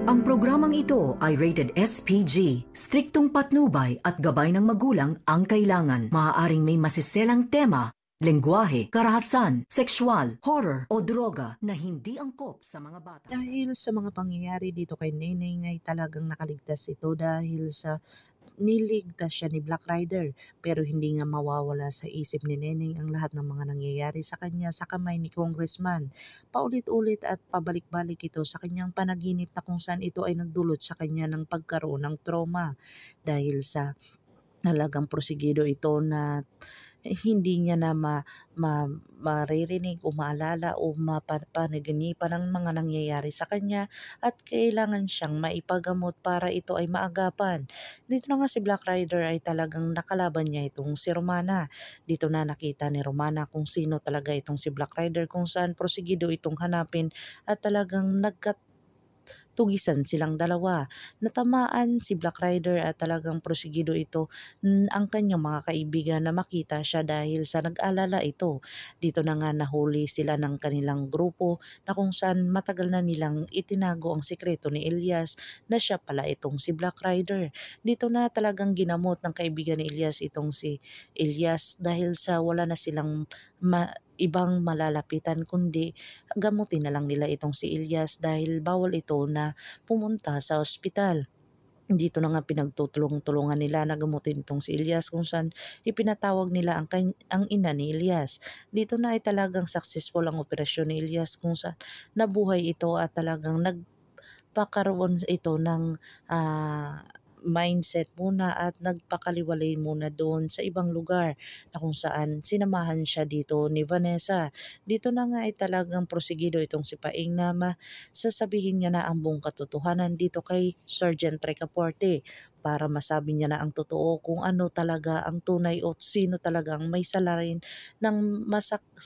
Ang programang ito ay rated SPG. Striktong patnubay at gabay ng magulang ang kailangan. Maaaring may masiselang tema, lengguwahe, karahasan, sexual, horror o droga na hindi angkop sa mga bata. Dahil sa mga pangyayari dito kay Neneng ay talagang nakaligtas ito dahil sa niligtas siya ni Black Rider, pero hindi nga mawawala sa isip ni Neneng ang lahat ng mga nangyayari sa kanya sa kamay ni Congressman. Paulit-ulit at pabalik-balik ito sa kanyang panaginip na kung saan ito ay nagdulot sa kanya ng pagkaroon ng trauma dahil sa talagang prosigido ito na hindi niya na maririnig o maalala o mapapanaginipan ang mga nangyayari sa kanya at kailangan siyang maipagamot para ito ay maagapan. Dito na nga si Black Rider ay talagang nakalaban niya itong si Romana. Dito na nakita ni Romana kung sino talaga itong si Black Rider, kung saan prosigido itong hanapin at talagang tugisan silang dalawa. Natamaan si Black Rider at talagang prosigido ito ang kanyang mga kaibigan na makita siya dahil sa nag-alala ito. Dito na nga nahuli sila ng kanilang grupo na kung saan matagal na nilang itinago ang sikreto ni Elias na siya pala itong si Black Rider. Dito na talagang ginamot ng kaibigan ni Elias itong si Elias dahil sa wala na silang ibang malalapitan kundi gamutin na lang nila itong si Elias dahil bawal ito na pumunta sa ospital. Dito na nga pinagtutulong-tulungan nila na gamutin itong si Elias kung saan ipinatawag nila ang ina ni Elias. Dito na ay talagang successful ang operasyon ni Elias kung saan nabuhay ito at talagang nagpakaroon ito ng mindset muna at nagpakaliwalay muna doon sa ibang lugar na kung saan sinamahan siya dito ni Vanessa. Dito na nga ay talagang prosigido itong si Paing na sasabihin niya na ang buong katotohanan dito kay Sergeant Recaporte para masabi niya na ang totoo kung ano talaga ang tunay o sino talaga ang may salarin ng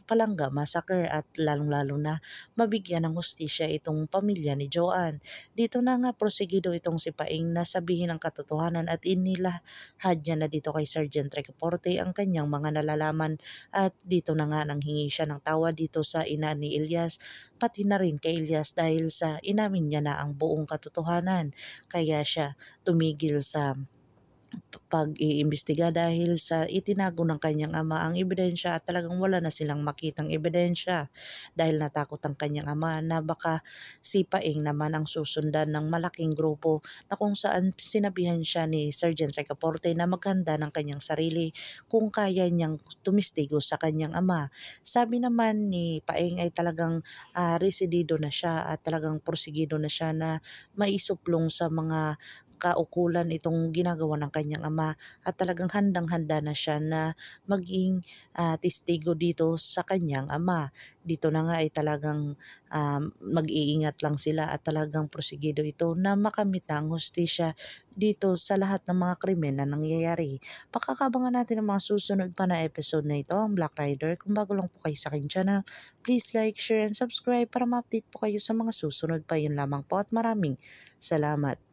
Palanga Massacre at lalong-lalo na mabigyan ng hustisya itong pamilya ni Joanne. Dito na nga prosigido itong si Paing na sabihin ang katotohanan at inilahad niya na dito kay Sergeant Recaporte ang kanyang mga nalalaman at dito na nga nanghingi siya ng tawa dito sa ina ni Elias pati na rin kay Elias dahil sa inamin niya na ang buong katotohanan kaya siya tumigil sa pag-iimbestiga dahil sa itinago ng kanyang ama ang ebidensya at talagang wala na silang makitang ebidensya dahil natakot ang kanyang ama na baka si Paing naman ang susundan ng malaking grupo na kung saan sinabihan siya ni Sergeant Recaporte na maghanda ng kanyang sarili kung kaya niyang tumistigo sa kanyang ama. Sabi naman ni Paing ay talagang residido na siya at talagang porsigido na siya na maisuplong sa mga kaukulan itong ginagawa ng kanyang ama at talagang handang-handa na siya na maging testigo dito sa kanyang ama. Dito na nga ay talagang mag-iingat lang sila at talagang prosigido ito na makamit ang hustisya dito sa lahat ng mga krimen na nangyayari. Pakakabangan natin ang mga susunod pa na episode na ito, ang Black Rider. Kung bago lang po kayo sa aking channel, please like, share, and subscribe para ma-update po kayo sa mga susunod pa. Yun lamang po at maraming salamat.